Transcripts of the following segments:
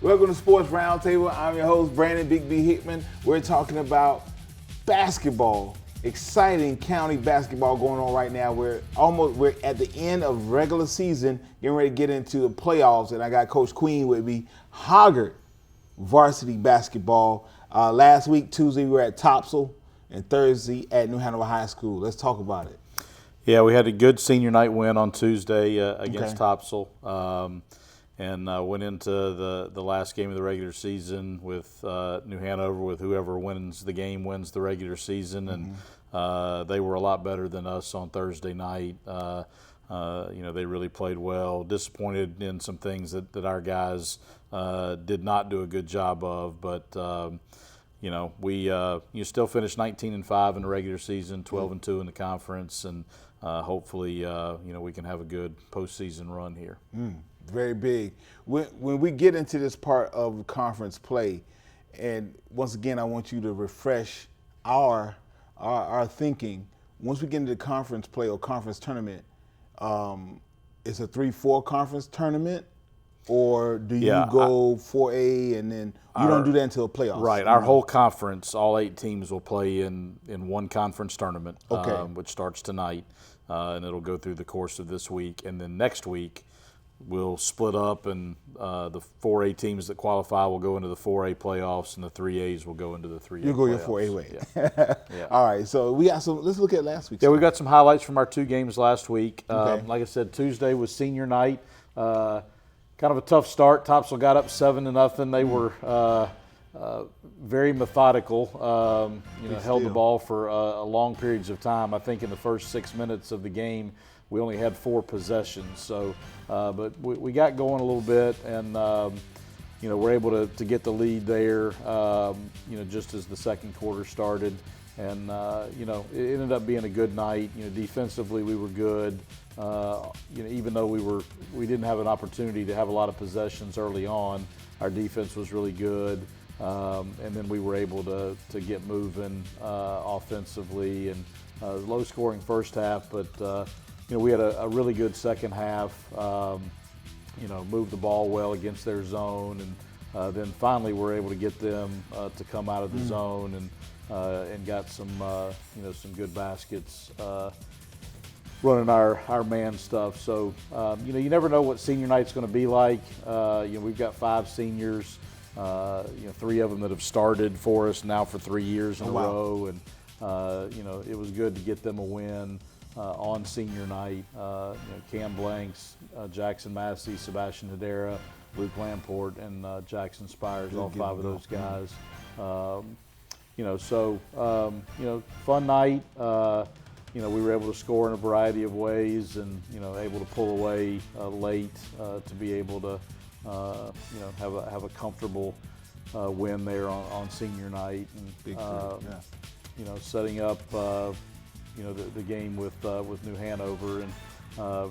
Welcome to Sports Roundtable. I'm your host, Brandon Big B Hickman. We're talking about basketball. Exciting county basketball going on right now. We're at the end of regular season, getting ready to get into the playoffs, and I got Coach Queen with me. Hoggard varsity basketball. Last week, Tuesday, we were at Topsail, and Thursday at New Hanover High School. Let's talk about it. Yeah, we had a good senior night win on Tuesday against Topsail, and went into the last game of the regular season with New Hanover, with whoever wins the game wins the regular season, and they were a lot better than us on Thursday night. They really played well. Disappointed in some things that our guys did not do a good job of, but you still finished 19-5 in the regular season, 12-2 in the conference, and hopefully we can have a good postseason run here. Very big. When we get into this part of conference play, and once again, I want you to refresh our thinking. Once we get into the conference play or conference tournament, it's a 3-4 conference tournament, or do you go 4A and then you don't do that until playoffs? Right. Our whole conference, all 8 teams will play in one conference tournament, which starts tonight, and it'll go through the course of this week. And then next week, we'll split up, and the 4A teams that qualify will go into the 4A playoffs, and the 3As will go into the 3A playoffs. You go your 4A way. Yeah. All right, so we got some. Let's look at last week's. Yeah, we got some highlights from our 2 games last week. Like I said, Tuesday was senior night. Kind of a tough start. Topsail got up 7-0. They were very methodical. Held the ball for long periods of time. I think in the first 6 minutes of the game, we only had 4 possessions. So, but we got going a little bit, and we're able to get the lead there. Just as the second quarter started, and it ended up being a good night. Defensively we were good. Even though we didn't have an opportunity to have a lot of possessions early on, our defense was really good, and then we were able to get moving offensively, and low-scoring first half, but we had a really good second half. Moved the ball well against their zone, and then finally we're able to get them to come out of the zone and got some good baskets. Running our man stuff. So, you never know what senior night's going to be like. We've got 5 seniors, 3 of them that have started for us now for 3 years in a row. And, it was good to get them a win on senior night. Cam Blanks, Jackson Massey, Sebastian Hedera, Luke Lamport, and Jackson Spires, all 5 of those guys. Fun night. We were able to score in a variety of ways, and able to pull away late to be able to have a comfortable win there on senior night, and setting up the game with New Hanover, and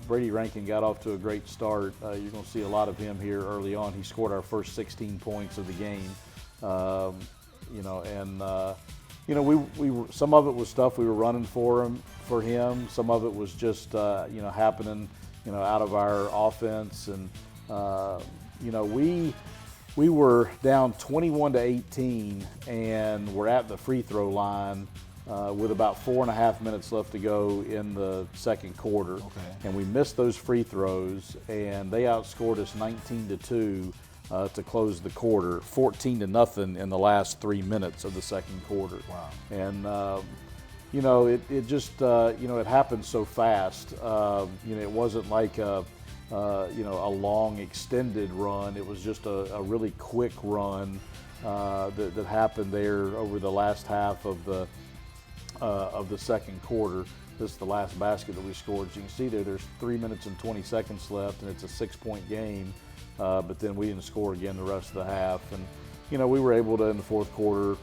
Brady Rankin got off to a great start. You're going to see a lot of him here early on. He scored our first 16 points of the game, we were, some of it was stuff we were running for him. Some of it was just happening out of our offense, and we were down 21-18, and we're at the free throw line with about 4.5 minutes left to go in the second quarter, and we missed those free throws, and they outscored us 19-2. To close the quarter, 14-0 in the last 3 minutes of the second quarter. Wow! And it just it happened so fast. It wasn't like a long extended run. It was just a really quick run that happened there over the last half of the second quarter. This is the last basket that we scored. As you can see there's 3 minutes and 20 seconds left, and it's a 6-point game. But then we didn't score again the rest of the half, and we were able to in the fourth quarter,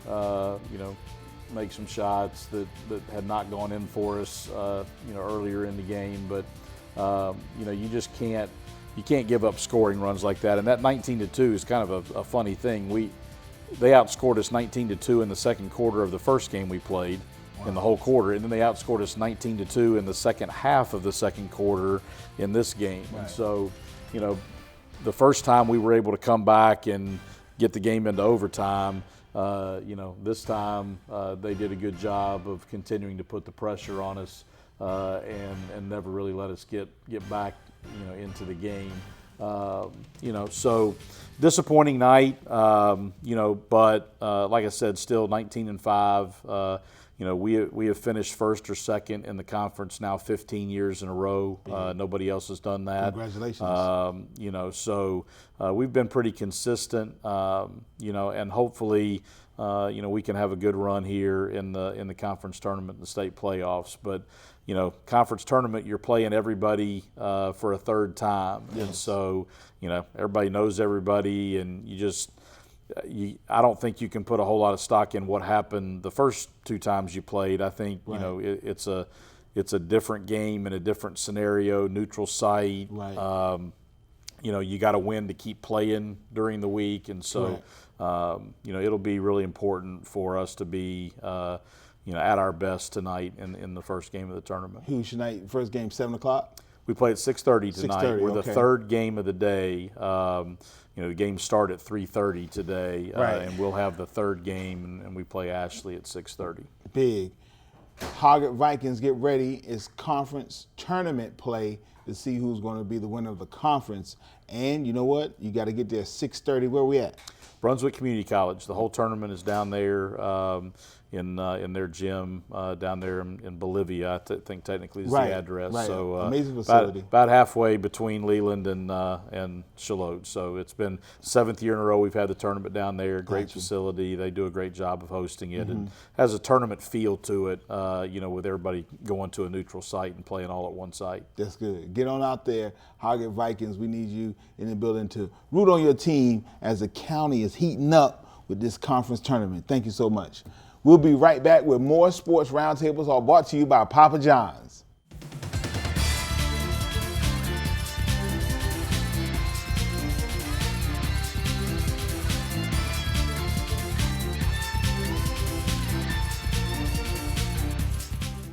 make some shots that had not gone in for us, earlier in the game. But you just can't give up scoring runs like that. And that 19-2 is kind of a funny thing. They outscored us 19-2 in the second quarter of the first game we played. In the whole quarter, and then they outscored us 19-2 in the second half of the second quarter in this game. Right. And so, the first time we were able to come back and get the game into overtime. This time they did a good job of continuing to put the pressure on us and never really let us get back, into the game. So disappointing night, but like I said, still 19-5. We have finished first or second in the conference now 15 years in a row. Nobody else has done that. Congratulations. So we've been pretty consistent, and hopefully, we can have a good run here in the conference tournament and the state playoffs. But, conference tournament, you're playing everybody for a third time. Yes. And so, everybody knows everybody, and I don't think you can put a whole lot of stock in what happened the first two times you played. I think, Right. it's a different game in a different scenario, neutral site. Right. You got to win to keep playing during the week. And so, it'll be really important for us to be, at our best tonight in the first game of the tournament. Who's tonight? First game, 7 o'clock? We play at 6:30 tonight. 6:30, We're the okay. third game of the day. The games start at 3:30 today, Right. and we'll have the third game, and we play Ashley at 6:30. Big. Hoggett Vikings, get ready. It's conference tournament play to see who's going to be the winner of the conference. And you know what? You got to get there 6:30. Where we at? Brunswick Community College. The whole tournament is down there in their gym down there in Bolivia. I think technically is Right, the address. right. So Amazing facility. About halfway between Leland and Charlotte. So it's been 7th year in a row we've had the tournament down there. Great Gotcha. facility. They do a great job of hosting it and has a tournament feel to it. With everybody going to a neutral site and playing all at one site. That's good. Get on out there, Hoggett Vikings. We need you in the building to root on your team as the county is heating up with this conference tournament. Thank you so much. We'll be right back with more Sports Roundtables, all brought to you by Papa John's.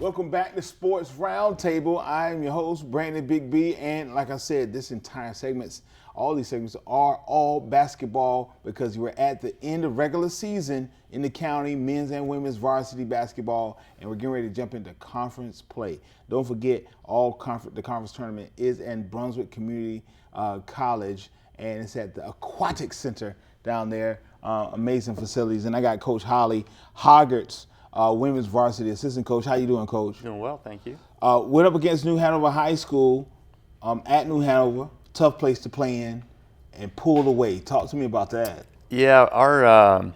Welcome back to Sports Roundtable. I am your host, Brandon Big B, and like I said, this entire segments, all these segments are all basketball because we're at the end of regular season in the county, men's and women's varsity basketball, and we're getting ready to jump into conference play. Don't forget, the conference tournament is in Brunswick Community College, and it's at the Aquatic Center down there. Amazing facilities, and I got Coach Holly Hoggart's women's varsity assistant coach. How you doing, Coach? Doing well, thank you. Went up against New Hanover High School at New Hanover. Tough place to play in, and pulled away. Talk to me about that. Yeah,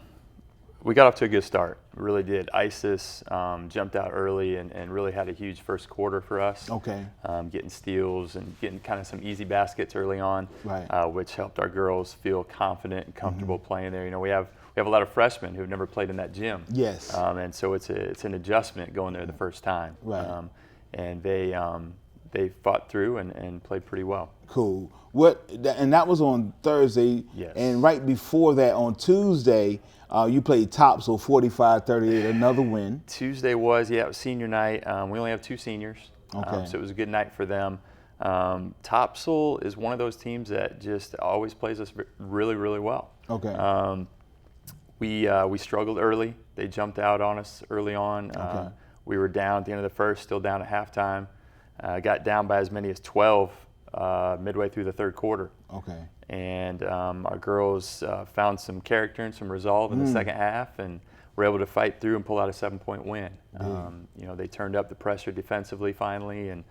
we got off to a good start. We really did. ISIS jumped out early and really had a huge first quarter for us. Okay. Getting steals and getting kind of some easy baskets early on, Right. Which helped our girls feel confident and comfortable playing there. We have a lot of freshmen who've never played in that gym. Yes. And so it's an adjustment going there the first time. Right. And they fought through and played pretty well. Cool. And that was on Thursday. Yes. And right before that, on Tuesday, you played Topsail 45-38, another win. Tuesday it was senior night. We only have 2 seniors, Okay. so it was a good night for them. Topsail is one of those teams that just always plays us really, really well. Okay. We struggled early. They jumped out on us early on. Okay. We were down at the end of the first, still down at halftime. Got down by as many as 12 midway through the third quarter. Okay. And our girls found some character and some resolve in the second half and were able to fight through and pull out a 7-point win. They turned up the pressure defensively finally and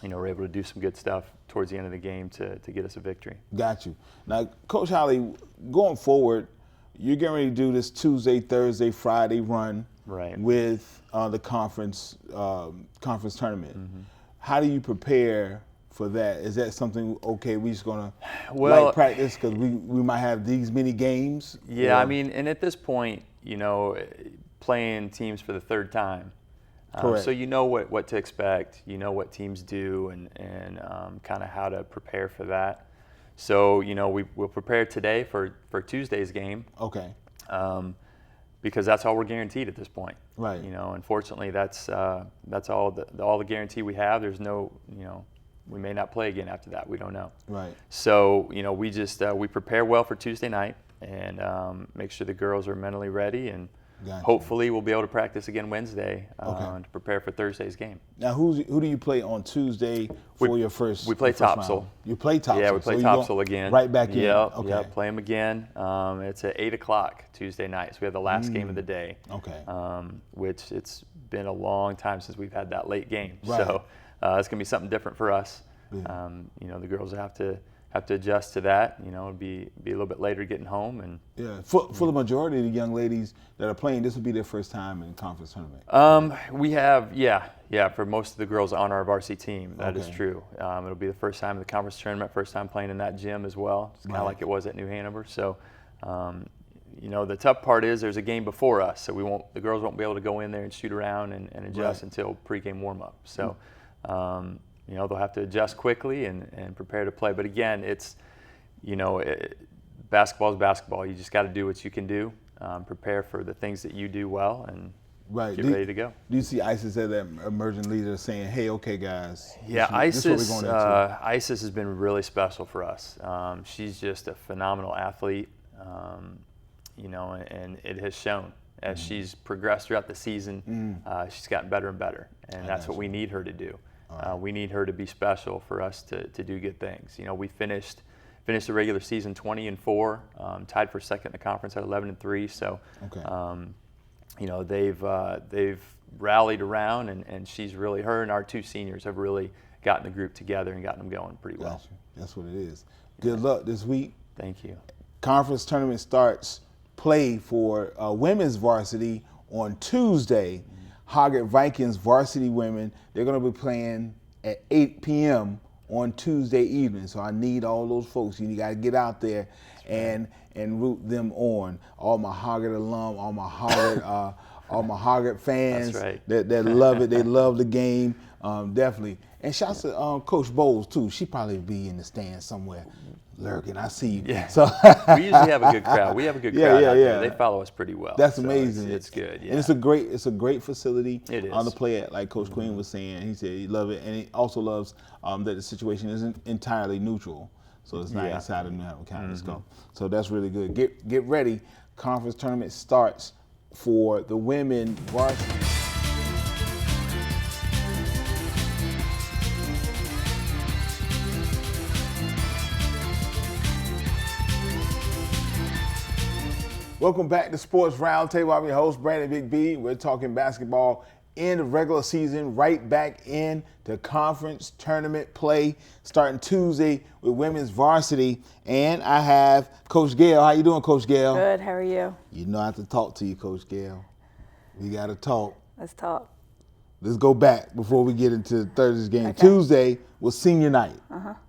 were able to do some good stuff towards the end of the game to get us a victory. Got you. Now, Coach Holly, going forward, you're getting ready to do this Tuesday, Thursday, Friday run Right. with the conference tournament. How do you prepare for that? Is that something, okay, we just going to light practice because we might have these many games? Yeah, Or- I mean, and at this point, playing teams for the third time. Correct. So you know what to expect, you know what teams do and kind of how to prepare for that. So, we'll prepare today for Tuesday's game. Okay. Because that's all we're guaranteed at this point. Right. Unfortunately, that's all the guarantee we have. There's no we may not play again after that. We don't know. Right. So, we just we prepare well for Tuesday night and make sure the girls are mentally ready, and Gotcha. hopefully we'll be able to practice again Wednesday to prepare for Thursday's game. Now, who do you play on Tuesday for your first? We play Topsail. You play Topsail. Yeah, we play Topsail again. Right back in. Yep, Okay. Yep, play them again. It's at 8 o'clock Tuesday night, so we have the last game of the day. Okay. Which it's been a long time since we've had that late game. Right. So it's going to be something different for us. Yeah. The girls have to adjust to that. It'll be a little bit later getting home, and for the majority of the young ladies that are playing, this will be their first time in conference tournament. we have for most of the girls on our varsity team, that is true. It'll be the first time in the conference tournament, first time playing in that gym as well. It's kind of like it was at New Hanover. So, the tough part is there's a game before us, so the girls won't be able to go in there and shoot around and adjust until pregame warm up. So. They'll have to adjust quickly and prepare to play. But again, it's, basketball is basketball. You just got to do what you can do, prepare for the things that you do well, and get ready to go. Do you see ISIS as that emerging leader saying, hey, okay, guys? Yeah, this is what we're going into? ISIS has been really special for us. She's just a phenomenal athlete, and it has shown. As she's progressed throughout the season, she's gotten better and better, and that's what we need her to do. We need her to be special for us to do good things. We finished the regular season 20-4, tied for second in the conference at 11-3. So, they've rallied around, and she's really, her and our two seniors have really gotten the group together and gotten them going pretty well. Gotcha. That's what it is. Good luck this week. Thank you. Conference tournament starts play for women's varsity on Tuesday. Hoggett Vikings varsity women, they're going to be playing at 8 p.m. on Tuesday evening. So I need all those folks. You got to get out there and root them on. All my Hoggett alum, all my Hoggett fans that love it. They love the game, definitely. And shouts to Coach Bowles too. She probably be in the stands somewhere lurking. I see you. Yeah. So we usually have a good crowd. We have a good crowd out there. They follow us pretty well. That's so amazing. It's good. Yeah. And it's a great facility on the play at, like Coach Queen was saying. He said he loved it, and he also loves that the situation isn't entirely neutral. So it's not inside of New Hanover County. So that's really good. Get ready. Conference tournament starts for the women varsity. Welcome back to Sports Roundtable. I'm your host, Brandon Big B. We're talking basketball in the regular season, right back in to conference tournament play, starting Tuesday with women's varsity. And I have Coach Gail. How you doing, Coach Gail? Good. How are you? You know I have to talk to you, Coach Gail. We got to talk. Let's talk. Let's go back before we get into Thursday's game. Okay. Tuesday was senior night.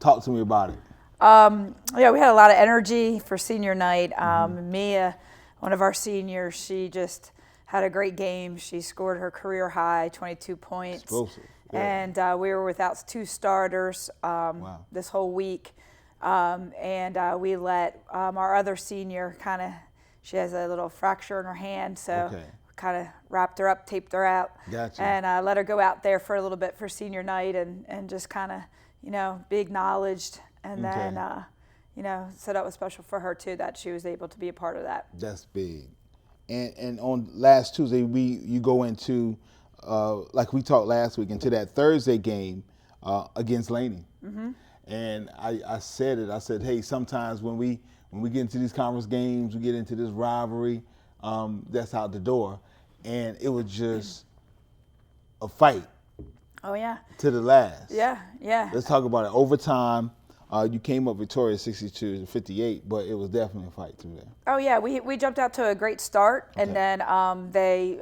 Talk to me about it. We had a lot of energy for senior night. Mia, one of our seniors, she just had a great game. She scored her career high, 22 points. Explosive. Yeah. And we were without 2 starters this whole week. And we let our other senior she has a little fracture in her hand, so kind of wrapped her up, taped her out. Gotcha. And let her go out there for a little bit for senior night and just kind of, be acknowledged. And then, so that was special for her too, that she was able to be a part of that. That's big. And on last Tuesday, you go into, like we talked last week, into that Thursday game against Laney. And I said it. I said, hey, sometimes when we get into these conference games, we get into this rivalry, that's out the door. And it was just a fight. Oh, yeah. To the last. Yeah. Let's talk about it. Overtime. You came up victorious 62-58, but it was definitely a fight through there. Oh, yeah. We jumped out to a great start, and then they,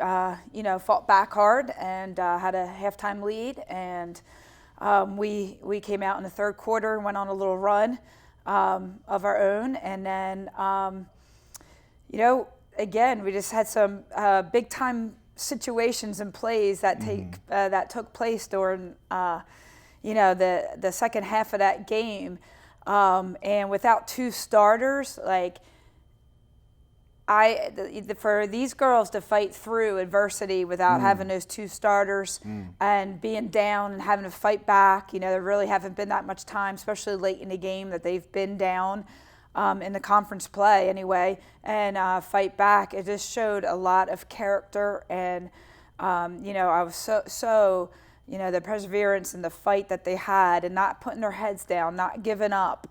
fought back hard and had a halftime lead. And we came out in the third quarter and went on a little run of our own. And then, again, we just had some big-time situations and plays that that took place during the second half of that game, and without 2 starters, For these girls to fight through adversity without having those 2 starters and being down and having to fight back, there really haven't been that much time, especially late in the game, that they've been down in the conference play anyway, and fight back. It just showed a lot of character, and I was so the perseverance and the fight that they had, and not putting their heads down, not giving up,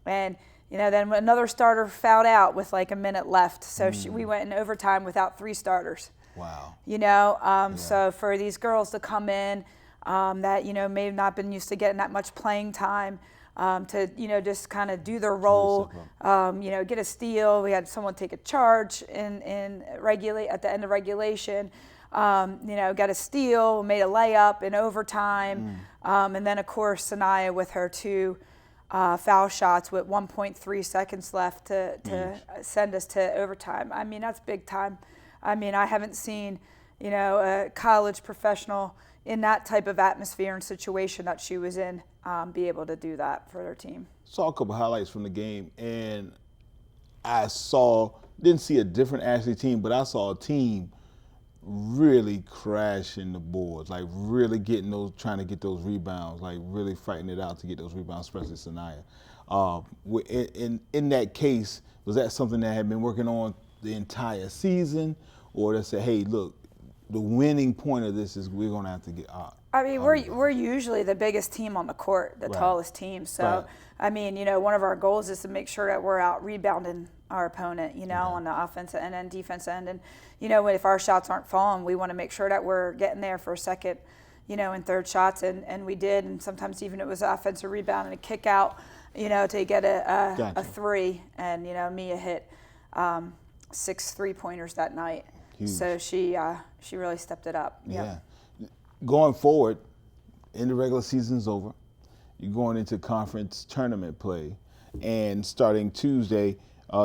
and. Then another starter fouled out with like a minute left. So we went in overtime without 3 starters. Wow. So for these girls to come in that, may have not been used to getting that much playing time, to, just kind of do their role, get a steal. We had someone take a charge at the end of regulation, got a steal, made a layup in overtime. And then, of course, Sanaya with her 2 foul shots with 1.3 seconds left to send us to overtime. I mean, that's big time. I mean, I haven't seen, a college professional in that type of atmosphere and situation that she was in be able to do that for their team. Saw a couple highlights from the game, and I didn't see a different Ashley team, but I saw a team really crashing the boards, like really trying to get those rebounds, like really fighting it out to get those rebounds, especially Sanaya. In that case, was that something that had been working on the entire season, or they said, hey, look, the winning point of this is we're going to have to get out? I mean, we're usually the biggest team on the court, the tallest team. So, I mean, one of our goals is to make sure that we're out rebounding our opponent, on the offensive end and defense end. And, if our shots aren't falling, we want to make sure that we're getting there for a second, and third shots. And we did. And sometimes even it was offensive rebound and a kick out, to get a 3. And, Mia hit 6 3-pointers that night. Huge. So she really stepped it up. Yeah. Going forward, the regular season's over. You're going into conference tournament play, and starting Tuesday,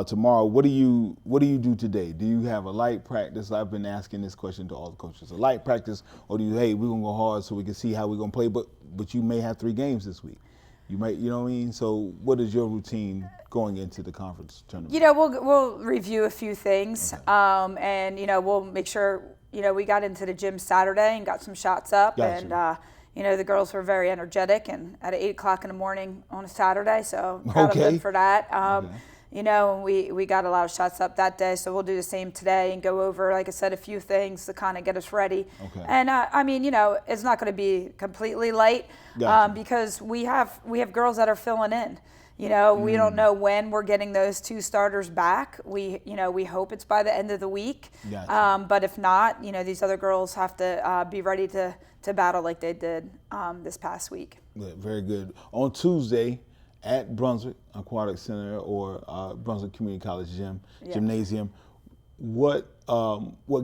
tomorrow, what do you do today? Do you have a light practice? I've been asking this question to all the coaches. A light practice, or do you, hey, we're gonna go hard so we can see how we're gonna play, but you may have 3 games this week. You might, you know what I mean? So what is your routine going into the conference tournament? We'll review a few things, okay. And we'll make sure, we got into the gym Saturday and got some shots up. Gotcha. And the girls were very energetic and at 8 o'clock in the morning on a Saturday, so proud of them for that. Okay. And we got a lot of shots up that day, so we'll do the same today and go over, like I said, a few things to kind of get us ready. Okay. And I mean, it's not going to be completely light, gotcha. Because we have girls that are filling in. We don't know when we're getting those 2 starters back. We hope it's by the end of the week. Gotcha. But if not, these other girls have to be ready to battle like they did this past week. Yeah, very good. On Tuesday, at Brunswick Aquatic Center or Brunswick Community College Gymnasium, what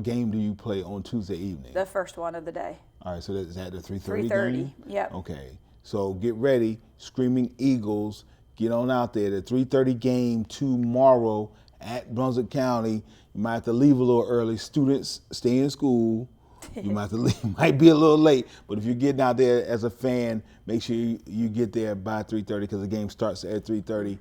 game do you play on Tuesday evening? The first one of the day. All right, so is that the 3:30 game? Yep. Okay, so get ready, Screaming Eagles. Get on out there. The 3:30 game tomorrow at Brunswick County. You might have to leave a little early. Students, stay in school. You might have to leave. Might be a little late, but if you're getting out there as a fan, make sure you get there by 3:30 because the game starts at 3:30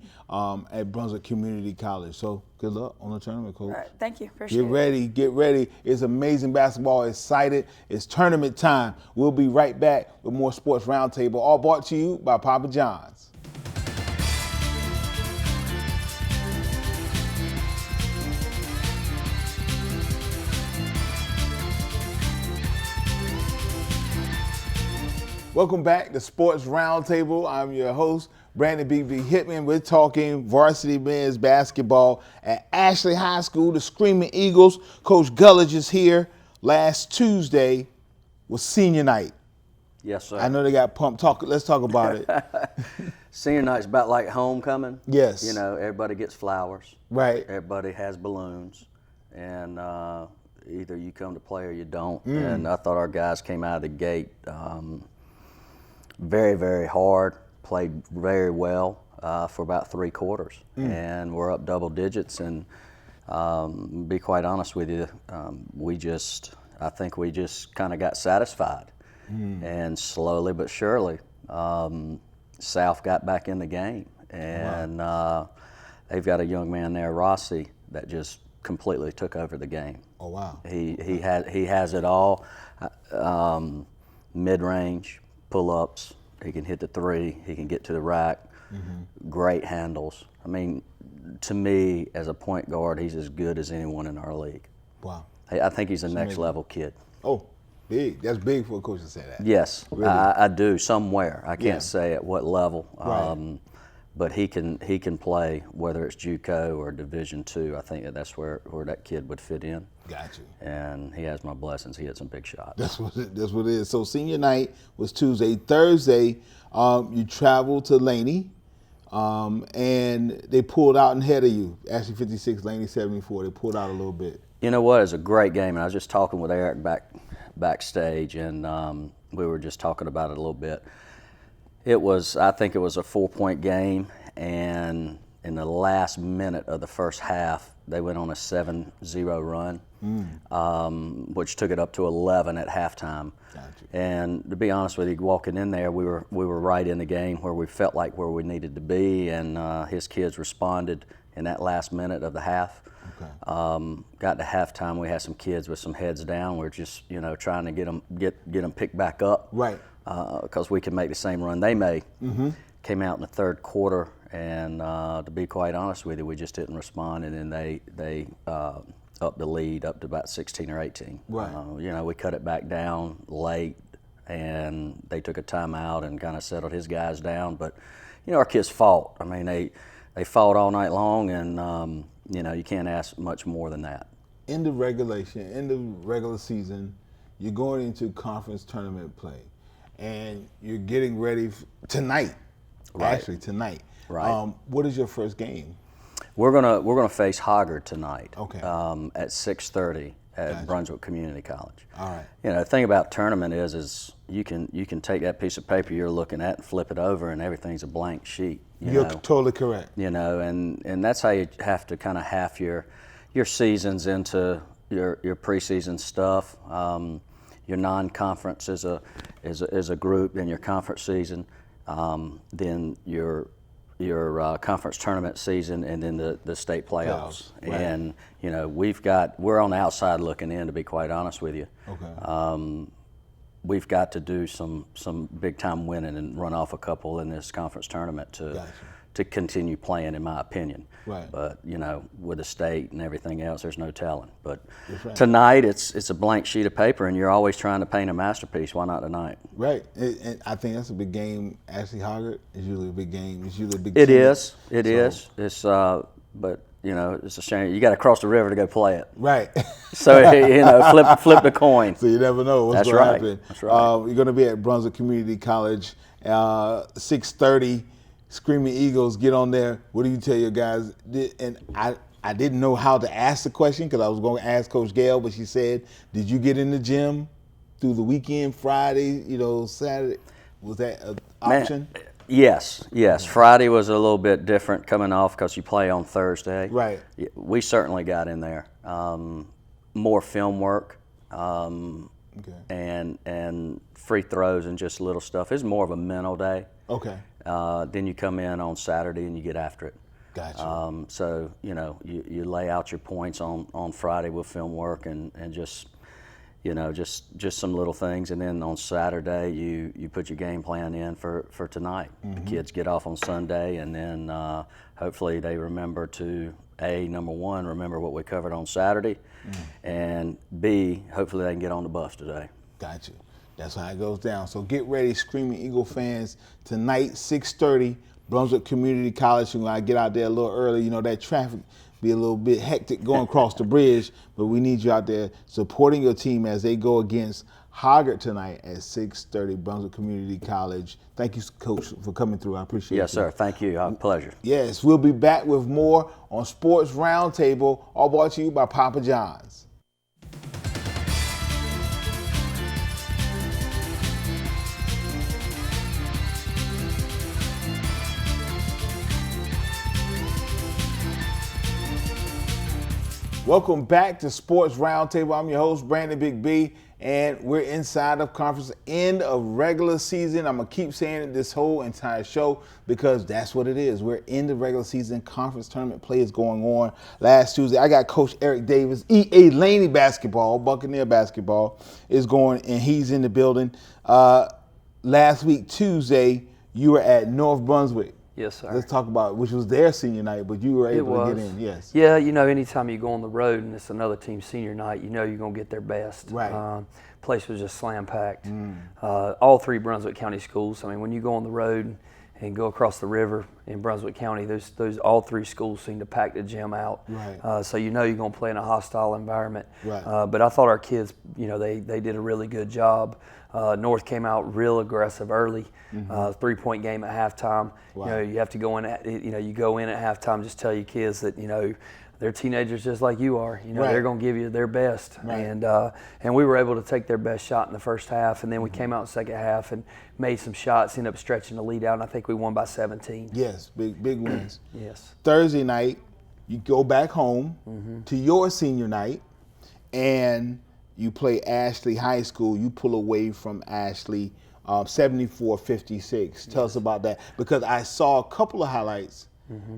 at Brunswick Community College. So good luck on the tournament, Coach. All right, thank you. Appreciate it. Get ready. It's amazing basketball. Excited. It's tournament time. We'll be right back with more Sports Roundtable, all brought to you by Papa John's. Welcome back to Sports Roundtable. I'm your host, Brandon B.B. Hitman. We're talking varsity men's basketball at Ashley High School. The Screaming Eagles. Coach Gullidge is here. Last Tuesday was senior night. Yes, sir. I know they got pumped. Let's talk about it. Senior night's about like homecoming. Yes. Everybody gets flowers. Right. Everybody has balloons. And either you come to play or you don't. And I thought our guys came out of the gate very, very hard, played very well for about 3 quarters. And we're up double digits. And be quite honest with you, I think we just kind of got satisfied. And slowly but surely, South got back in the game. And they've got a young man there, Rossi, that just completely took over the game. Oh wow. He has it all. Mid-range, pull-ups. He can hit the three. He can get to the rack. Great handles. I mean, to me, as a point guard, he's as good as anyone in our league. Wow. I think he's a next level kid. Oh, big. That's big for a coach to say that. Yes, Really? I do somewhere. I can't Yeah. say at what level. Right. But he can play whether it's JUCO or Division II. I think that's where that kid would fit in. Got you. And he has my blessings. He hit some big shots. That's what it is. So senior night was Tuesday. Thursday, you traveled to Laney, and they pulled out ahead of you. Actually, 56, Laney 74. They pulled out a little bit. You know what? It was a great game, and I was just talking with Eric backstage, and we were just talking about it a little bit. I think it was a 4-point game, and in the last minute of the first half, they went on a 7-0 run, which took it up to 11 at halftime. Gotcha. And to be honest with you, walking in there, we were right in the game where we felt like where we needed to be, and his kids responded in that last minute of the half. Okay. Got to halftime, we had some kids with some heads down. We're just trying to get them picked back up, Right. Because we can make the same run they made. Came out in the third quarter, and to be quite honest with you, we just didn't respond, and then they upped the lead up to about 16 or 18. Right. We cut it back down late, and they took a timeout and kind of settled his guys down. But our kids fought. I mean, they fought all night long, and you can't ask much more than that. In the regular season, you're going into conference tournament play, and you're getting ready tonight. Right. Actually, tonight. Right. What is your first game? We're gonna face Hoggard tonight. Okay. At 6:30 at Gotcha. Brunswick Community College. All right. The thing about tournament is you can take that piece of paper you're looking at and flip it over, and everything's a blank sheet. You're totally correct. And that's how you have to kind of half your seasons into your preseason stuff. Your non-conference is a group, then your conference season, then your conference tournament season, and then the state playoffs. Right. And we're on the outside looking in, to be quite honest with you. Okay. We've got to do some big time winning and run off a couple in this conference tournament to continue playing, in my opinion. Right. But with the state and everything else, there's no telling. But right. tonight, it's a blank sheet of paper, and you're always trying to paint a masterpiece. Why not tonight? Right. And I think that's a big game. Ashley Hoggard is usually a big game. It's usually a big It team. is. It is. It's but it's a shame you got to cross the river to go play it. Right. So flip the coin. So you never know what's That's going to right. happen. That's right. You're going to be at Brunswick Community College, 6:30. Screaming Eagles, get on there. What do you tell your guys? And I didn't know how to ask the question because I was going to ask Coach Gale, but she said, did you get in the gym through the weekend, Friday, Saturday? Was that an option? Man, yes. Friday was a little bit different coming off because you play on Thursday. Right. We certainly got in there. More film work and free throws and just little stuff. It's more of a mental day. Okay. Then you come in on Saturday and you get after it. Gotcha. So you lay out your points on Friday with film work and just some little things, and then on Saturday you put your game plan in for tonight. The kids get off on Sunday, and then hopefully they remember to number one, remember what we covered on Saturday, and B, hopefully they can get on the bus today. Gotcha. That's how it goes down. So get ready, Screaming Eagle fans. Tonight, 6:30, Brunswick Community College. When I get out there a little early, that traffic be a little bit hectic going across the bridge, but we need you out there supporting your team as they go against Hoggard tonight at 6:30, Brunswick Community College. Thank you, Coach, for coming through. I appreciate it. Yes, sir. Thank you. Pleasure. Yes, we'll be back with more on Sports Roundtable, all brought to you by Papa John's. Welcome back to Sports Roundtable. I'm your host, Brandon Big B, and we're inside of conference, end of regular season. I'm going to keep saying it this whole entire show because that's what it is. We're in the regular season. Conference tournament play is going on. Last Tuesday, I got Coach Eric Davis, EA Laney basketball, Buccaneer basketball, is going, and he's in the building. Last week, Tuesday, you were at North Brunswick. Yes, sir. Let's talk about, which was their senior night, but you were able to get in, yes. Yeah, you know, anytime you go on the road and it's another team's senior night, you know you're going to get their best. Right. Place was just slam packed. All 3 Brunswick County schools. I mean, when you go on the road and go across the river in Brunswick County, those all 3 schools seem to pack the gym out. Right. So you know you're going to play in a hostile environment. Right. But I thought our kids, you know, they did a really good job. North came out real aggressive early, 3-point game at halftime. Wow. You know, you have to go in at, you know, you go in at halftime, just tell your kids that, you know, they're teenagers just like you are. You know, right. they're going to give you their best. Right. And we were able to take their best shot in the first half, and then we came out in the second half and made some shots, ended up stretching the lead out, and I think we won by 17. Yes, big wins. Yes. Thursday night, you go back home to your senior night, and you play Ashley High School. You pull away from Ashley 74-56. Tell us about that, because I saw a couple of highlights,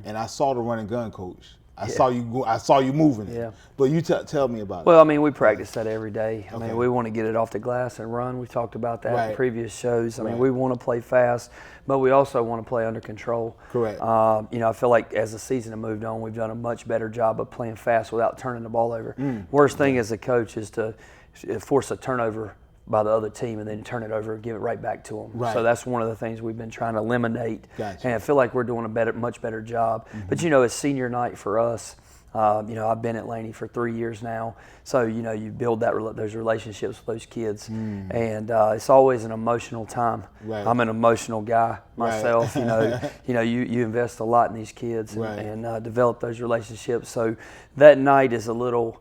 and I saw the run and gun coach. I saw you moving it. Yeah. But you tell me about it. Well, I mean, we practice that every day. I Okay. mean, we want to get it off the glass and run. We talked about that Right. in previous shows. I mean, Right. we want to play fast, but we also want to play under control. Correct. You know, I feel like as the season has moved on, we've done a much better job of playing fast without turning the ball over. Worst thing as a coach is to force a turnover by the other team and then turn it over and give it right back to them. Right. So that's one of the things we've been trying to eliminate. Gotcha. And I feel like we're doing a much better job. But, you know, it's senior night for us. You know, I've been at Laney for 3 years now, so you know you build those relationships with those kids, and it's always an emotional time. Right. I'm an emotional guy myself. Right. You invest a lot in these kids and, Right. and develop those relationships. So that night is a little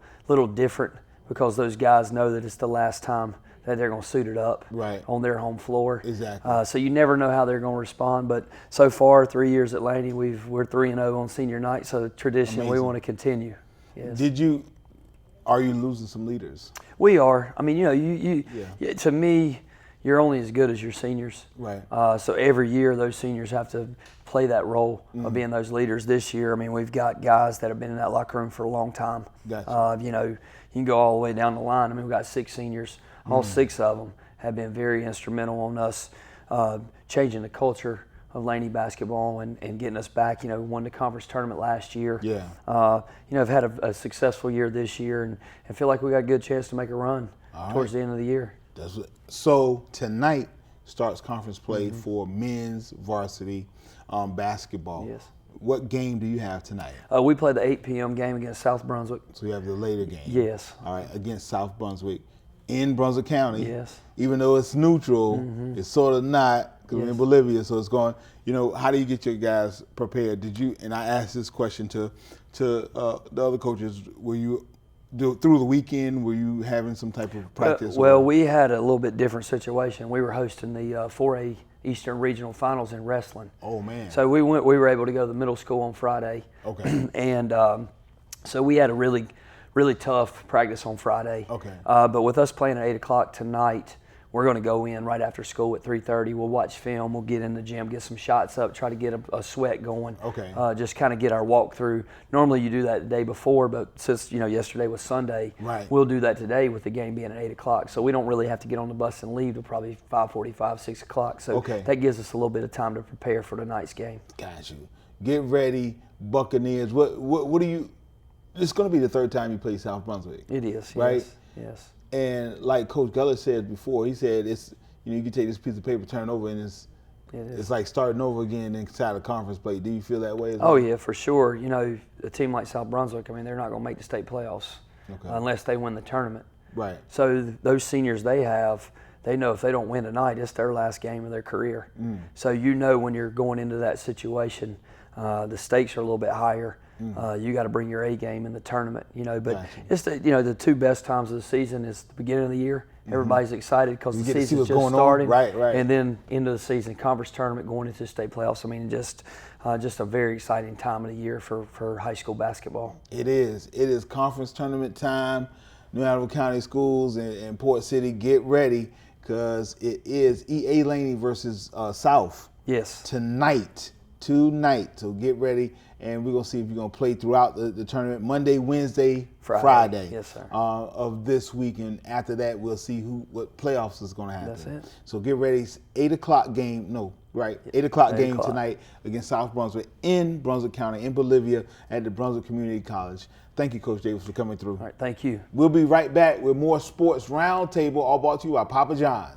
different because those guys know that it's the last time that they're going to suit it up Right. on their home floor. Exactly. So you never know how they're going to respond. But so far, 3 years at Laney, we're 3-0 on senior night. So tradition, we Amazing. want to continue. Yes. Are you losing some leaders? We are. I mean, you to me, you're only as good as your seniors. Right. So every year, those seniors have to play that role of being those leaders. This year, I mean, we've got guys that have been in that locker room for a long time. Gotcha. You know, you can go all the way down the line. I mean, we've got 6 seniors. All 6 of them have been very instrumental on us changing the culture of Laney basketball and getting us back. You know, we won the conference tournament last year. Yeah. You know, I've had a successful year this year and feel like we got a good chance to make a run towards the end of the year. So tonight starts conference play for men's varsity basketball. Yes. What game do you have tonight? We play the 8 p.m. game against South Brunswick. So you have the later game. Yes. All right, against South Brunswick in Brunswick County. Yes. Even though it's neutral, it's sort of not, because we're in Bolivia, so it's going, you know, how do you get your guys prepared? And I asked this question to the other coaches, through the weekend, were you having some type of practice? Well, we had a little bit different situation. We were hosting the 4A Eastern Regional Finals in wrestling. Oh, man. So we were able to go to the middle school on Friday. Okay. And so we had a really tough practice on Friday. Okay. But with us playing at 8 o'clock tonight, we're going to go in right after school at 3:30. We'll watch film. We'll get in the gym, get some shots up, try to get a sweat going. Okay. Just kind of get our walkthrough. Normally you do that the day before, but since yesterday was Sunday, Right. we'll do that today with the game being at 8 o'clock. So we don't really have to get on the bus and leave till probably 5:45, 6 o'clock. So Okay. that gives us a little bit of time to prepare for tonight's game. Got you. Get ready, Buccaneers. What do you? It's going to be the 3rd time you play South Brunswick. It is, right? Yes. And like Coach Geller said before, he said it's you can take this piece of paper, turn it over, and it's like starting over again inside a conference play. Do you feel that way as well? Oh yeah, for sure. You know, a team like South Brunswick, I mean, they're not going to make the state playoffs unless they win the tournament. Right. So those seniors they know if they don't win tonight, it's their last game of their career. So when you're going into that situation, the stakes are a little bit higher. You got to bring your A game in the tournament, but Gotcha. it's the 2 best times of the season is the beginning of the year. Everybody's excited because the get to see season's what's just going on. starting, Right. and then into the season, conference tournament, going into the state playoffs. I mean, just a very exciting time of the year for high school basketball. It is. It is conference tournament time. New Hanover County Schools and Port City, get ready because it is E.A. Laney versus South. Yes. Tonight. So get ready, and we're going to see if you're going to play throughout the tournament Monday, Wednesday, Friday. Yes, sir. Of this week, and after that, we'll see what playoffs is going to happen. That's it. So get ready. It's 8 o'clock game. No, right. 8 o'clock game o'clock. tonight against South Brunswick in Brunswick County, in Bolivia, at the Brunswick Community College. Thank you, Coach Davis, for coming through. All right, thank you. We'll be right back with more Sports Roundtable, all brought to you by Papa John's.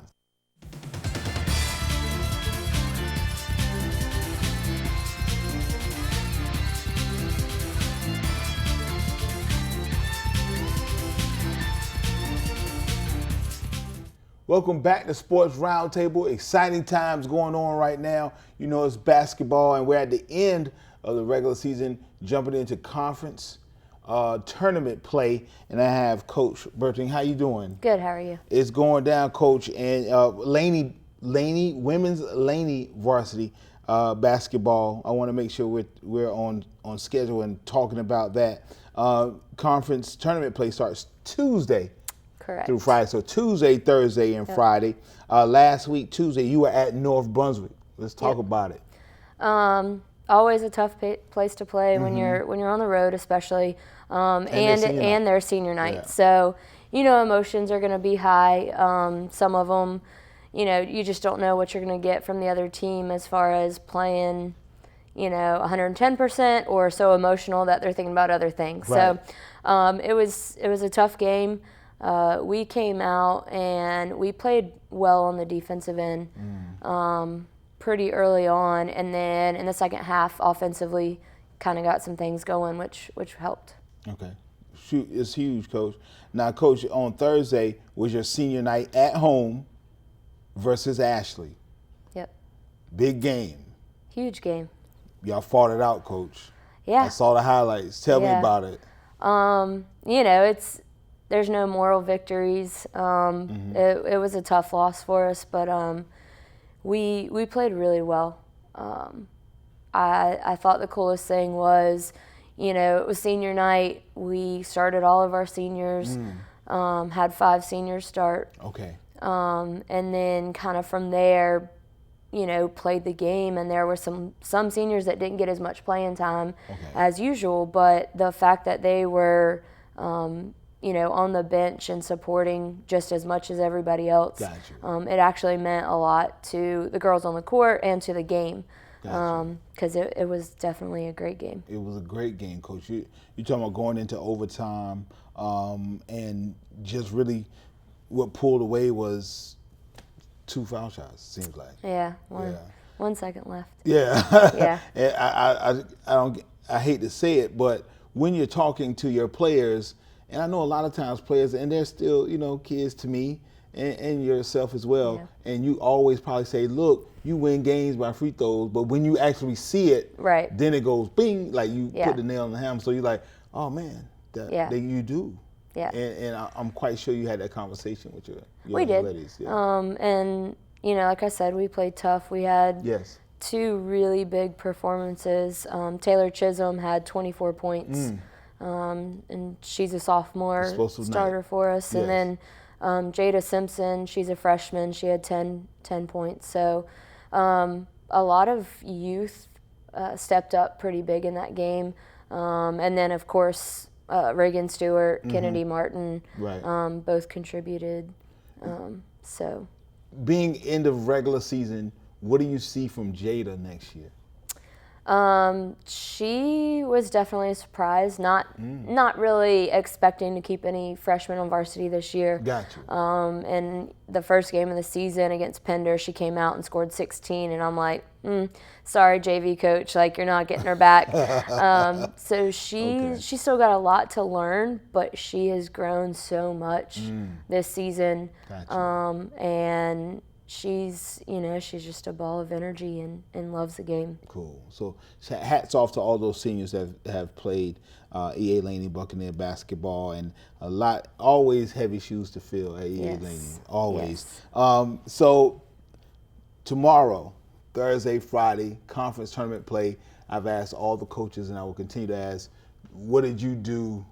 Welcome back to Sports Roundtable. Exciting times going on right now. You know, it's basketball, and we're at the end of the regular season, jumping into conference tournament play. And I have Coach Berting. How you doing? Good. How are you? It's going down, Coach. And women's Laney varsity basketball. I want to make sure we're on schedule and talking about that. Conference tournament play starts Tuesday. Correct. Through Friday. So Tuesday, Thursday, and Friday. Last week, Tuesday, you were at North Brunswick. Let's talk about it. Always a tough place to play when you're on the road, especially, and their senior night. Yeah. So, emotions are going to be high. Some of them, you just don't know what you're going to get from the other team as far as playing, 110% or so emotional that they're thinking about other things. Right. So, it was a tough game. We came out and we played well on the defensive end pretty early on, and then in the second half, offensively, kind of got some things going, which helped. Okay. Shoot, it's huge, Coach. Now, Coach, on Thursday was your senior night at home versus Ashley. Yep. Big game. Huge game. Y'all fought it out, Coach. Yeah. I saw the highlights. Tell me about it. There's no moral victories. It was a tough loss for us, but we played really well. I thought the coolest thing was, it was senior night. We started all of our seniors, had 5 seniors start. Okay. And then kind of from there, played the game, and there were some seniors that didn't get as much playing time as usual, but the fact that they were on the bench and supporting just as much as everybody else. Gotcha. It actually meant a lot to the girls on the court and to the game, because it was definitely a great game. It was a great game, Coach. You're talking about going into overtime, and just really what pulled away was 2 foul shots, seems like. Yeah, 1 second left. Yeah. Yeah. And I hate to say it, but when you're talking to your players, and I know a lot of times players, and they're still, kids to me, and yourself as well, and you always probably say, look, you win games by free throws, but when you actually see it, right, then it goes bing, like you put the nail in the hammer. So you're like, oh man, that you do. Yeah. And I'm quite sure you had that conversation with your we did. ladies. Yeah. And, like I said, we played tough. We had 2 really big performances. Taylor Chisholm had 24 points. And she's a sophomore starter for us. Yes. And then Jada Simpson, she's a freshman. She had 10 points. So a lot of youth stepped up pretty big in that game. And then, of course, Reagan Stewart, Kennedy Martin, both contributed. So, being end of regular season, what do you see from Jada next year? She was definitely a surprise. Not really expecting to keep any freshmen on varsity this year. Gotcha. And the first game of the season against Pender, she came out and scored 16, and I'm like, sorry, JV coach, like you're not getting her back. So she still got a lot to learn, but she has grown so much this season. Gotcha. And she's just a ball of energy and loves the game. Cool. So hats off to all those seniors that have played E.A. Laney Buccaneer basketball, and always heavy shoes to fill at E.A. Laney, always. Yes. So tomorrow, Thursday, Friday, conference tournament play. I've asked all the coaches, and I will continue to ask, what did you do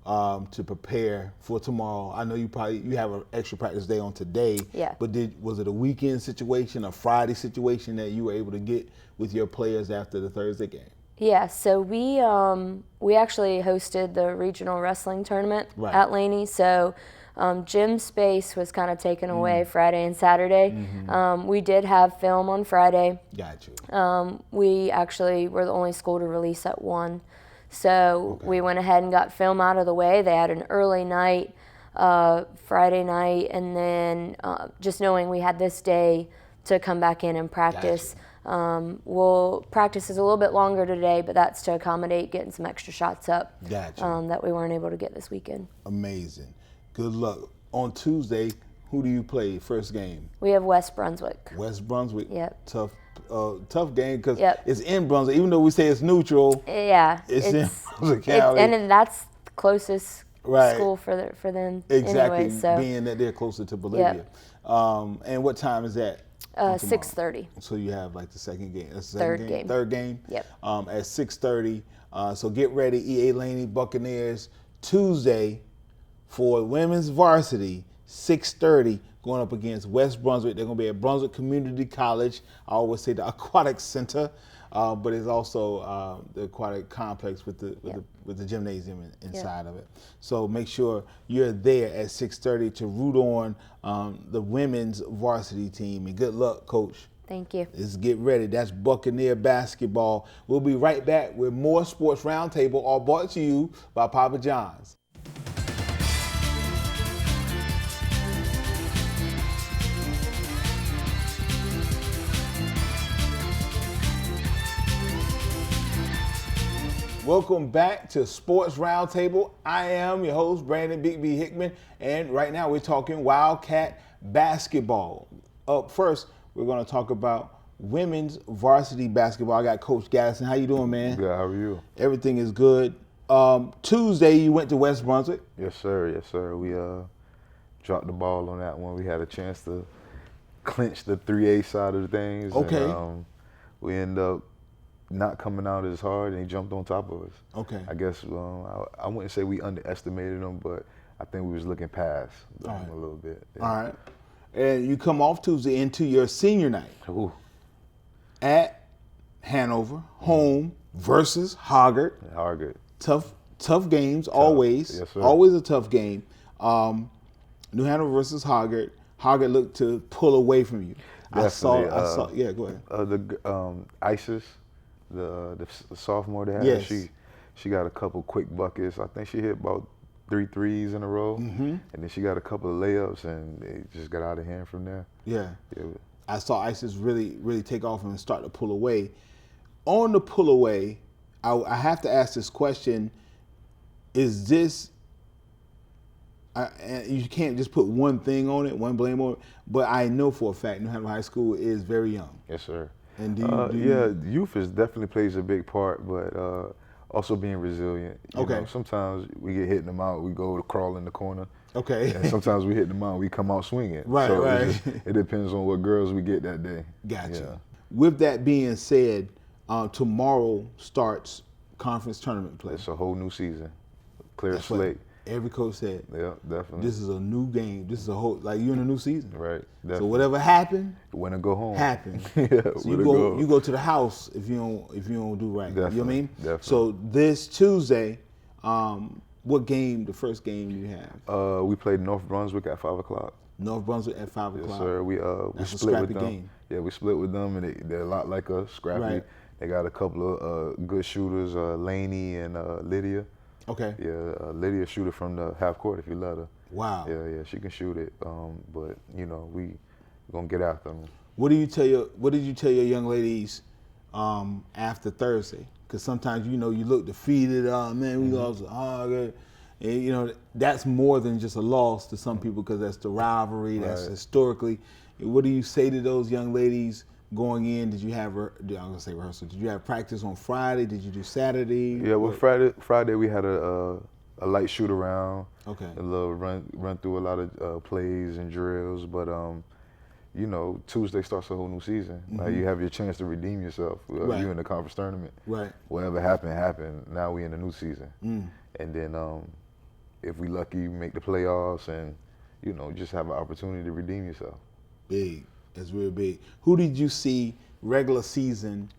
to prepare for tomorrow? I know you have an extra practice day on today. Yeah. But was it a weekend situation, a Friday situation that you were able to get with your players after the Thursday game? Yeah, so we actually hosted the regional wrestling tournament at Laney. So gym space was kind of taken away Friday and Saturday. We did have film on Friday. Got you. We actually were the only school to release at 1. So we went ahead and got film out of the way. They had an early night, Friday night, and then just knowing we had this day to come back in and practice. We'll practice is a little bit longer today, but that's to accommodate getting some extra shots up that we weren't able to get this weekend. Amazing. Good luck. On Tuesday, who do you play first game? We have West Brunswick. West Brunswick. Yep. Tough game because Yep. it's in Brunswick. Even though we say it's neutral, Yeah, it's in Brunswick County. and that's the closest Right. school for them. Exactly, Anyway, so being that they're closer to Bolivia. And what time is that? 6:30. So you have like the second game. That's the Third second game. Third game. Yep. At 6:30. So get ready, EA Laney Buccaneers, Tuesday for women's varsity, 6:30, going up against West Brunswick. They're going to be at Brunswick Community College. I always say the aquatic center, but it's also the aquatic complex with the gymnasium inside of it. So make sure you're there at 6:30 to root on the women's varsity team. And good luck, Coach. Thank you. Let's get ready. That's Buccaneer basketball. We'll be right back with more Sports Roundtable, all brought to you by Papa John's. Welcome back to Sports Roundtable. I am your host, Brandon Big B Hickman, and right now we're talking Wildcat basketball. Up first, we're going to talk about women's varsity basketball. I got Coach Gaddison. How you doing, man? Good. How are you? Everything is good. Tuesday, you went to West Brunswick. Yes, sir. Yes, sir. We dropped the ball on that one. We had a chance to clinch the 3A side of things. Okay. And, we ended up not coming out as hard, and he jumped on top of us. Okay. I guess I wouldn't say we underestimated him, but I think we was looking past them a little bit. Yeah. All right. And you come off Tuesday into your senior night Ooh. at Hanover, home versus Hoggard. Hargett. Tough games, always. Yes, sir. Always a tough game. New Hanover versus Hoggard. Hoggard looked to pull away from you. Definitely. I saw. Yeah, go ahead. Isis, the sophomore they had, Yes. she got a couple quick buckets. I think she hit about 3 threes in a row, and then she got a couple of layups, and it just got out of hand from there. Yeah. Yeah. I saw Isis really take off and start to pull away. On the pull away, I have to ask this question: is this? And you can't just put one thing on it, one blame on it. But I know for a fact New Hanover High School is very young. Yes, sir. And youth is definitely plays a big part, but also being resilient. You know, sometimes we get hitting them out, we go to crawl in the corner. Okay. And sometimes we hit them out, we come out swinging. Right, so right. It depends on what girls we get that day. Gotcha. Yeah. With that being said, tomorrow starts conference tournament play. It's a whole new season, clear That's what slate. every coach said. Yeah, definitely. This is a new game. This is a whole, like, you're in a new season. Right. Definitely. So whatever happened, When to go home. happened. Yeah. So you go to the house if you don't do right. You know what I Definitely, mean? definitely. So this Tuesday, what game? The first game you have? We played North Brunswick at 5 o'clock. North Brunswick at 5 Yes, o'clock. sir. We That's a split with scrappy them. game. Yeah, we split with them, and they're a lot like us, scrappy. Right. They got a couple of good shooters, Laney and Lydia. Okay. Yeah, Lydia shooter from the half court if you let her. Wow. Yeah, she can shoot it. But you know, we gonna get after them. What did you tell your young ladies after Thursday? Because sometimes you look defeated. Man, we lost. And that's more than just a loss to some people because that's the rivalry. That's Right. historically. What do you say to those young ladies going in? Did you have rehearsal? Did you have practice on Friday? Did you do Saturday? Yeah, well, Friday we had a light shoot around. Okay. A little run through a lot of plays and drills, but Tuesday starts a whole new season. Like you have your chance to redeem yourself. Right. You in the conference tournament. Right. Whatever happened. Now we in a new season. And then if we lucky, make the playoffs and, just have an opportunity to redeem yourself. Big. That's real big. Who did you see regular season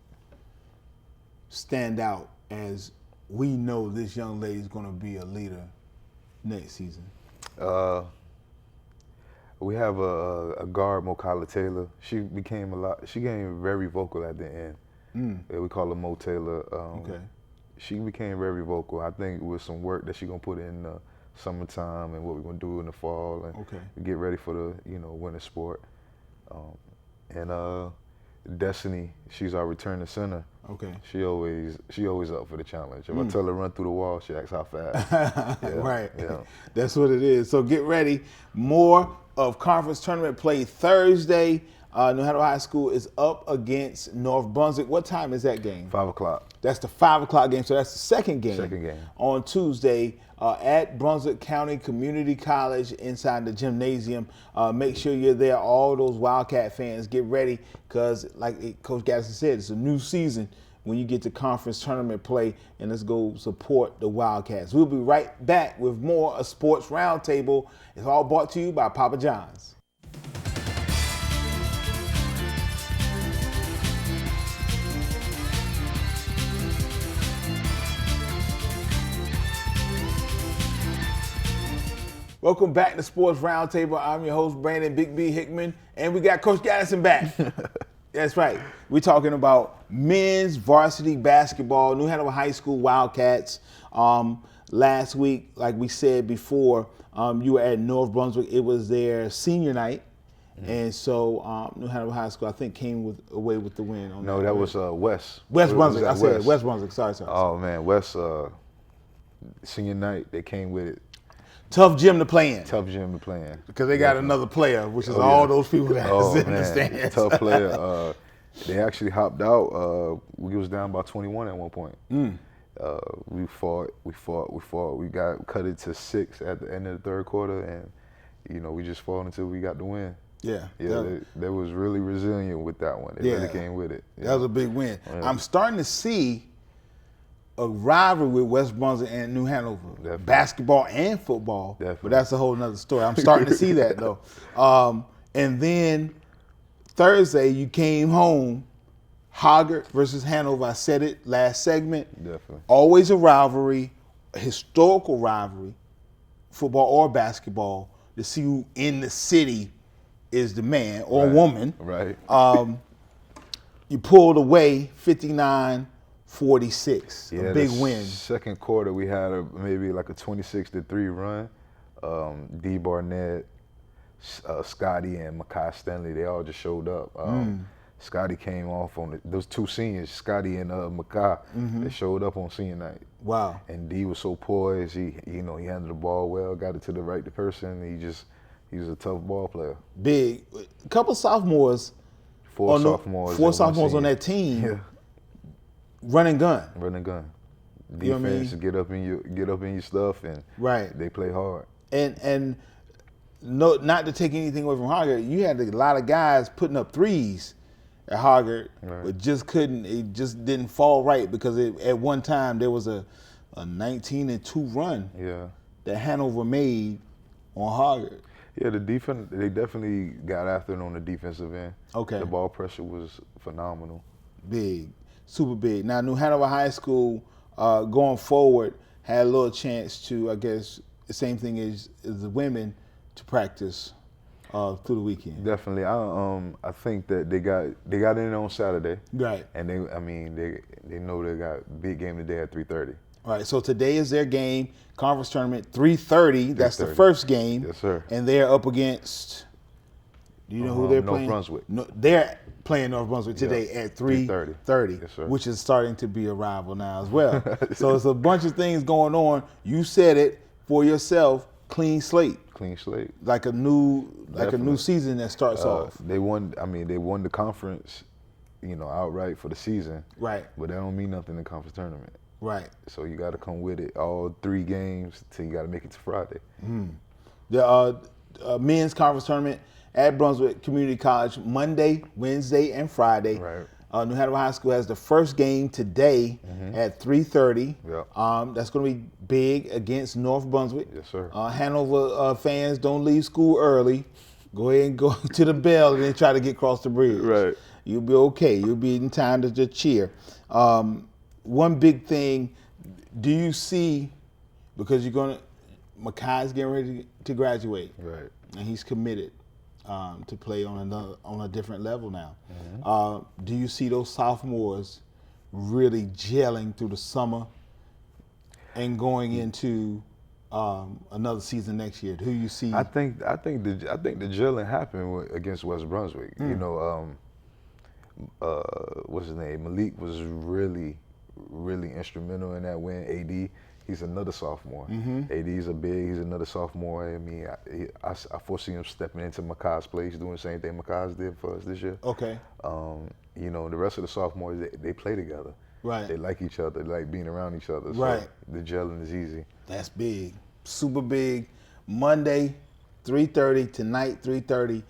stand out as we know this young lady's going to be a leader next season? We have a guard, Mokala Taylor. She became very vocal at the end. Yeah, we call her Mo Taylor. Okay. She became very vocal. I think with some work that she's gonna put in the summertime and what we're gonna do in the fall and get ready for the winter sport. And Destiny, she's our returning center. Okay. She always up for the challenge. If I tell her to run through the wall, she asks how fast. Yeah, right. Yeah. That's what it is. So get ready. More of conference tournament play Thursday. New Hanover High School is up against North Brunswick. What time is that game? 5 o'clock. That's the 5 o'clock game. So that's the second game. Second game. On Tuesday at Brunswick County Community College inside the gymnasium. Make sure you're there. All those Wildcat fans, get ready because, like Coach Gaddison said, it's a new season when you get to conference tournament play, and let's go support the Wildcats. We'll be right back with more of Sports Roundtable. It's all brought to you by Papa John's. Welcome back to Sports Roundtable. I'm your host, Brandon Big B Hickman, and we got Coach Gaddison back. That's right. We're talking about men's varsity basketball, New Hanover High School Wildcats. Last week, like we said before, you were at North Brunswick. It was their senior night, and so New Hanover High School, I think, came away with the win. No, that was West. West Brunswick. I said West Brunswick. Sorry. Oh man, West senior night, they came with it. Tough gym to play in. Tough gym to play in. Because they got another player, which is all those people that are in the stands. Tough player. They actually hopped out. We was down by 21 at one point. We fought. We got cut it to 6 at the end of the third quarter, and we just fought until we got the win. Yeah. They was really resilient with that one. They really came with it. That was a big win. Yeah. I'm starting to see a rivalry with West Brunswick and New Hanover, basketball and football. Definitely. But that's a whole nother story. I'm starting to see that though. And then Thursday you came home, Hoggard versus Hanover. I said it last segment. Definitely. Always a rivalry, a historical rivalry, football or basketball, to see who in the city is the man or woman. Right. You pulled away 59-46, a big win. Second quarter, we had maybe like a 26-3 run. D. Barnett, Scotty, and Makai Stanley, they all just showed up. Scotty came off on those two seniors, Scotty and Makai. They showed up on senior night. Wow. And D was so poised. He handled the ball well, got it to the right person. He was a tough ball player. Big. A couple sophomores. Four sophomores on that team. Yeah. Run and gun. Defense, you know what I mean? get up in your stuff, and they play hard. And no, not to take anything away from Hoggard, you had a lot of guys putting up threes at Hoggard, but just couldn't. It just didn't fall right because at one time there was a 19-2 run. Yeah. That Hanover made on Hoggard. Yeah, the defense, they definitely got after it on the defensive end. Okay. The ball pressure was phenomenal. Big, super big. Now, New Hanover High School, going forward, had a little chance to, I guess, the same thing as the women, to practice through the weekend. Definitely. I think that they got in on Saturday. Right. And they know they got big game today at 3:30. All right, so today is their game, conference tournament, 3:30. That's the first game. Yes, sir. And they're up against, do you know who they're playing? North Brunswick. No, they're playing North Brunswick today at 3:30, yes, sir. which is starting to be a rival now as well. So it's a bunch of things going on. You said it for yourself, clean slate. Clean slate. Like a new season that starts off. They won the conference, outright for the season. Right. But that don't mean nothing in the conference tournament. Right. So you got to come with it all 3 games till you got to make it to Friday. The men's conference tournament at Brunswick Community College Monday, Wednesday, and Friday. Right. New Hanover High School has the first game today at 3:30. Yep. That's going to be big against North Brunswick. Yes, sir. Hanover fans, don't leave school early. Go ahead and go to the bell and then try to get across the bridge. Right. You'll be okay. You'll be in time to just cheer. One big thing, do you see, because Makai's getting ready to graduate. Right. And he's committed to play on a different level now. Do you see those sophomores really gelling through the summer and going into another season next year? Who you see? I think the gelling happened against West Brunswick. You know, what's his name? Malik was really instrumental in that win. AD, he's another sophomore. AD's he's another sophomore. I mean, I foresee him stepping into Makai's place, doing the same thing Makai's did for us this year. Okay. You know, the rest of the sophomores, they play together. Right. They like each other, they like being around each other. So right. The gelling is easy. That's big, super big. Monday, 3:30, tonight, 3:30,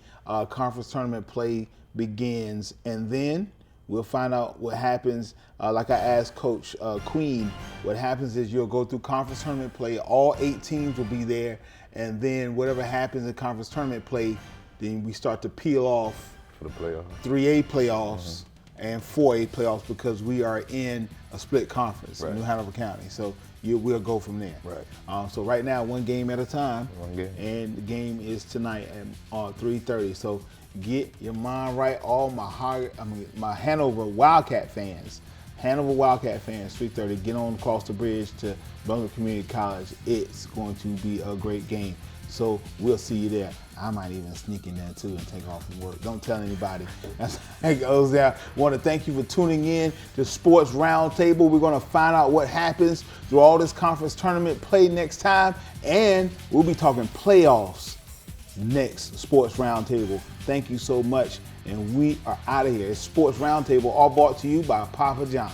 conference tournament play begins. And then we'll find out what happens. Like I asked Coach Queen, what happens is you'll go through conference tournament play. All 8 teams will be there. And then whatever happens in conference tournament play, then we start to peel off for the playoffs. 3A playoffs and 4A playoffs, because we are in a split conference in New Hanover County. So we'll go from there. Right. So right now, one game at a time. One game. And the game is tonight at 3:30. So get your mind right, all my Hanover Wildcat fans. 3:30. Get on across the bridge to Brunswick Community College. It's going to be a great game. So we'll see you there. I might even sneak in there too and take off from work. Don't tell anybody. That's how it goes there. I want to thank you for tuning in to Sports Roundtable. We're going to find out what happens through all this conference tournament play next time, and we'll be talking playoffs next Sports Roundtable. Thank you so much, and we are out of here. It's Sports Roundtable, all brought to you by Papa John.